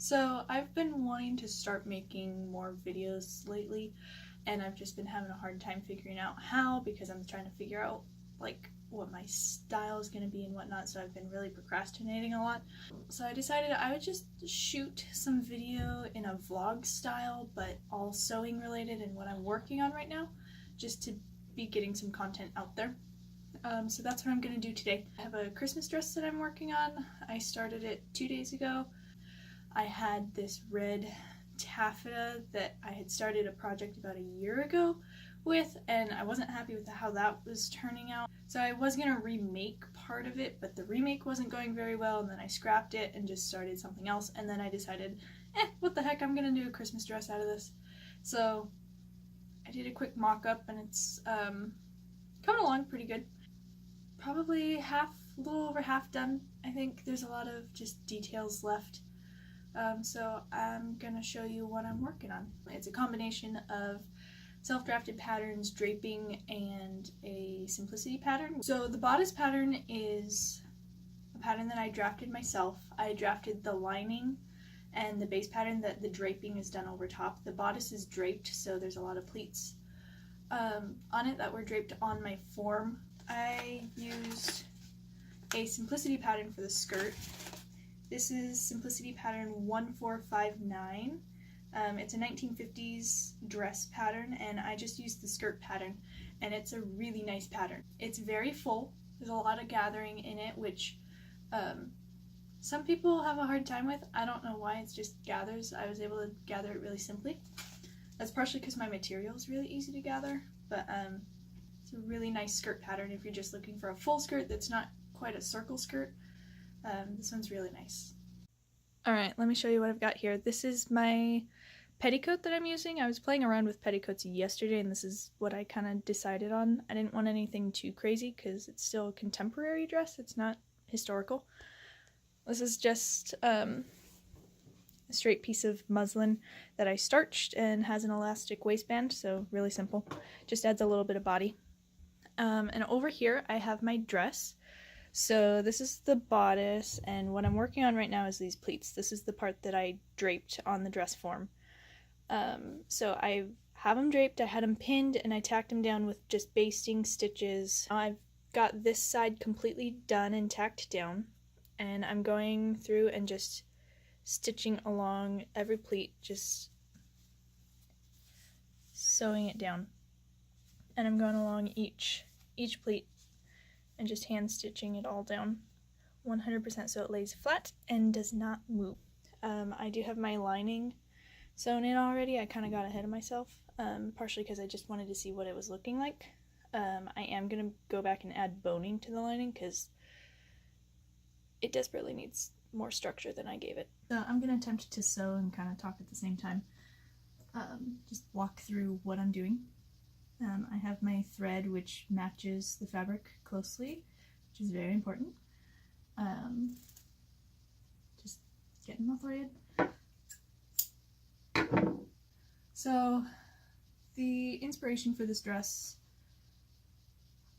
So I've been wanting to start making more videos lately, and I've just been having a hard time figuring out how, because I'm trying to figure out like what my style is going to be and whatnot, so I've been really procrastinating a lot. So I decided I would just shoot some video in a vlog style, but all sewing related and what I'm working on right now, just to be getting some content out there. So that's what I'm going to do today. I have a Christmas dress that I'm working on. I started it 2 days ago. I had this red taffeta that I had started a project about a year ago with, and I wasn't happy with how that was turning out. So I was going to remake part of it, but the remake wasn't going very well, and then I scrapped it and just started something else, and then I decided, what the heck, I'm going to do a Christmas dress out of this. So I did a quick mock-up, and it's coming along pretty good. Probably a little over half done. I think there's a lot of just details left. So I'm gonna show you what I'm working on. It's a combination of self-drafted patterns, draping, and a simplicity pattern. So the bodice pattern is a pattern that I drafted myself. I drafted the lining and the base pattern that the draping is done over top. The bodice is draped, so there's a lot of pleats on it that were draped on my form. I used a simplicity pattern for the skirt. This is Simplicity Pattern 1459. It's a 1950s dress pattern, and I just used the skirt pattern, and it's a really nice pattern. It's very full. There's a lot of gathering in it, which some people have a hard time with. I don't know why, it's just gathers. I was able to gather it really simply. That's partially because my material is really easy to gather, but it's a really nice skirt pattern if you're just looking for a full skirt that's not quite a circle skirt. This one's really nice. Alright, let me show you what I've got here. This is my petticoat that I'm using. I was playing around with petticoats yesterday, and this is what I kind of decided on. I didn't want anything too crazy because it's still a contemporary dress. It's not historical. This is just a straight piece of muslin that I starched and has an elastic waistband, so really simple. Just adds a little bit of body. And over here I have my dress. So this is the bodice, and what I'm working on right now is these pleats. This is the part that I draped on the dress form. So I have them draped, I had them pinned, and I tacked them down with just basting stitches. I've got this side completely done and tacked down, and I'm going through and just stitching along every pleat, just sewing it down. And I'm going along each pleat and just hand stitching it all down 100% so it lays flat and does not move. I do have my lining sewn in already. I kind of got ahead of myself, partially because I just wanted to see what it was looking like. I am going to go back and add boning to the lining because it desperately needs more structure than I gave it. So I'm going to attempt to sew and kind of talk at the same time. Just walk through what I'm doing. I have my thread which matches the fabric closely, which is very important. Just getting my thread. So the inspiration for this dress,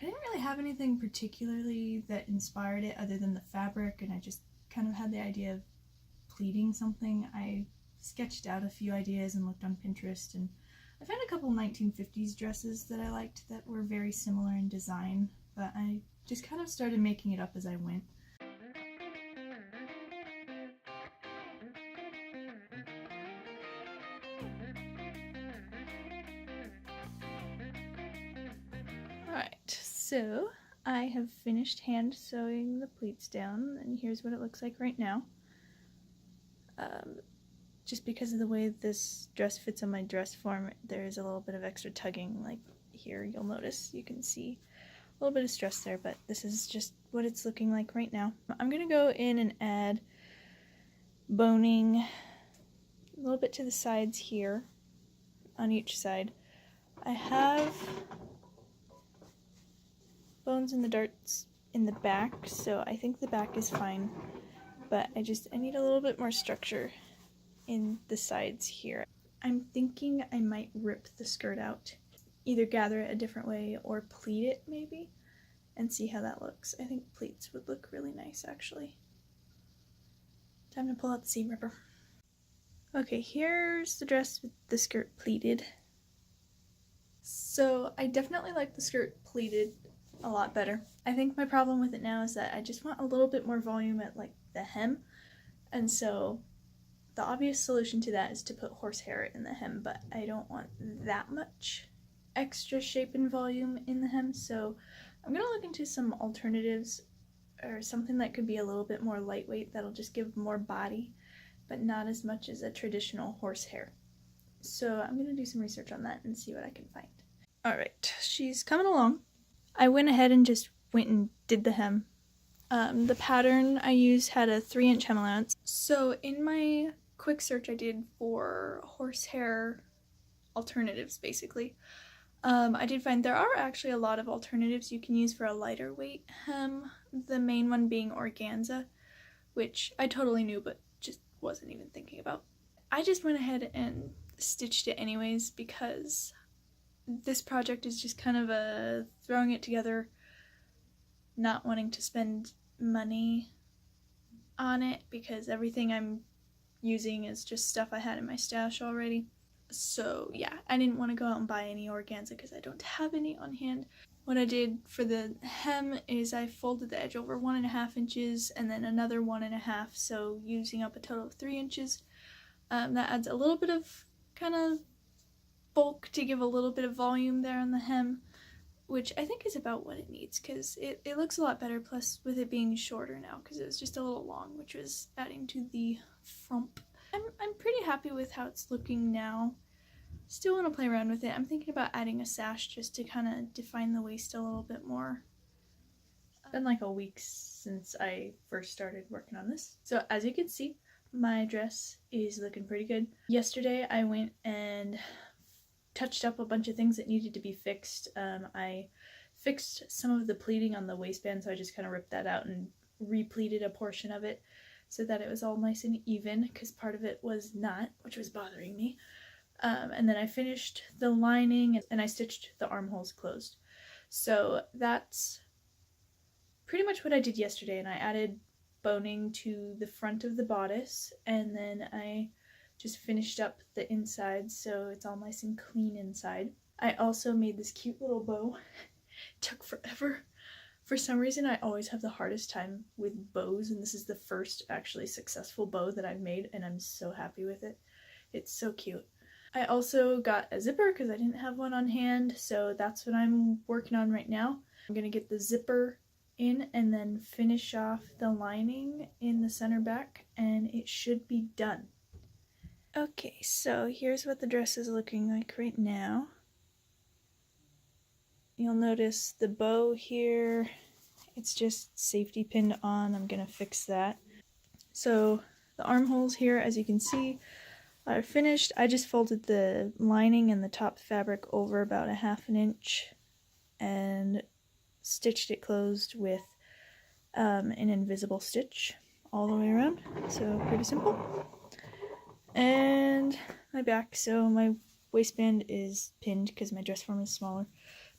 I didn't really have anything particularly that inspired it other than the fabric, and I just kind of had the idea of pleating something. I sketched out a few ideas and looked on Pinterest, and I found a couple 1950s dresses that I liked that were very similar in design, but I just kind of started making it up as I went. Alright, so I have finished hand sewing the pleats down, and here's what it looks like right now. Just because of the way this dress fits on my dress form, there is a little bit of extra tugging. Like here, you'll notice, you can see a little bit of stress there, but this is just what it's looking like right now. I'm going to go in and add boning a little bit to the sides here, on each side. I have bones and the darts in the back, so I think the back is fine, but I need a little bit more structure in the sides here. I'm thinking I might rip the skirt out, either gather it a different way or pleat it maybe, and see how that looks. I think pleats would look really nice actually. Time to pull out the seam ripper. Okay, here's the dress with the skirt pleated. So I definitely like the skirt pleated a lot better. I think my problem with it now is that I just want a little bit more volume at like the hem, and so the obvious solution to that is to put horsehair in the hem, but I don't want that much extra shape and volume in the hem, so I'm gonna look into some alternatives or something that could be a little bit more lightweight that'll just give more body, but not as much as a traditional horsehair. So I'm gonna do some research on that and see what I can find. Alright, she's coming along. I went ahead and just went and did the hem. The pattern I used had a 3-inch hem allowance. So in my quick search I did for horsehair alternatives, basically, I did find there are actually a lot of alternatives you can use for a lighter weight hem, the main one being organza, which I totally knew but just wasn't even thinking about. I just went ahead and stitched it anyways because this project is just kind of a throwing it together, not wanting to spend money on it because everything I'm using is just stuff I had in my stash already. So yeah, I didn't want to go out and buy any organza because I don't have any on hand. What I did for the hem is I folded the edge over 1.5 inches and then another 1.5, so using up a total of 3 inches. That adds a little bit of kind of bulk to give a little bit of volume there on the hem, which I think is about what it needs because it looks a lot better, plus with it being shorter now because it was just a little long, which was adding to the frump. I'm pretty happy with how it's looking now. Still want to play around with it. I'm thinking about adding a sash just to kind of define the waist a little bit more. It's been like a week since I first started working on this. So as you can see, my dress is looking pretty good. Yesterday I went and touched up a bunch of things that needed to be fixed. I fixed some of the pleating on the waistband, so I just kind of ripped that out and repleated a portion of it so that it was all nice and even, because part of it was not, which was bothering me. And then I finished the lining and I stitched the armholes closed. So that's pretty much what I did yesterday, and I added boning to the front of the bodice, and then I just finished up the inside so it's all nice and clean inside. I also made this cute little bow. It took forever. For some reason I always have the hardest time with bows, and this is the first actually successful bow that I've made, and I'm so happy with it. It's so cute. I also got a zipper because I didn't have one on hand, so that's what I'm working on right now. I'm gonna get the zipper in and then finish off the lining in the center back, and it should be done. Okay, so here's what the dress is looking like right now. You'll notice the bow here, it's just safety pinned on. I'm gonna fix that. So the armholes here, as you can see, are finished. I just folded the lining and the top fabric over about 1/2 inch and stitched it closed with an invisible stitch all the way around. So pretty simple. And my back, so my waistband is pinned because my dress form is smaller,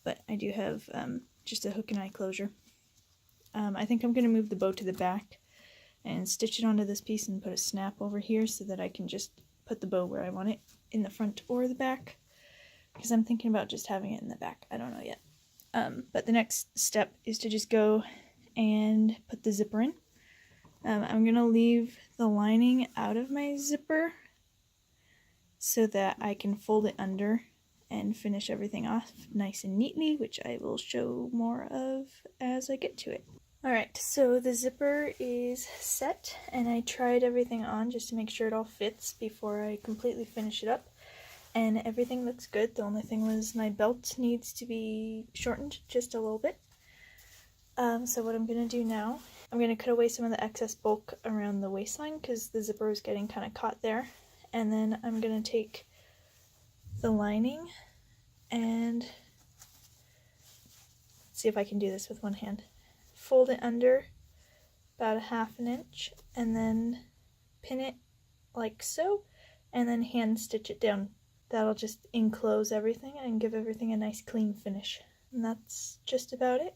but I do have just a hook and eye closure. I think I'm going to move the bow to the back and stitch it onto this piece and put a snap over here so that I can just put the bow where I want it, in the front or the back, because I'm thinking about just having it in the back. I don't know yet. But the next step is to just go and put the zipper in. I'm going to leave the lining out of my zipper so that I can fold it under and finish everything off nice and neatly, which I will show more of as I get to it. Alright, so the zipper is set, and I tried everything on just to make sure it all fits before I completely finish it up, and everything looks good. The only thing was my belt needs to be shortened just a little bit. So what I'm going to do now, I'm going to cut away some of the excess bulk around the waistline because the zipper is getting kind of caught there, and then I'm going to take the lining and see if I can do this with one hand. Fold it under about 1/2 inch and then pin it like so, and then hand stitch it down. That'll just enclose everything and give everything a nice clean finish. And that's just about it.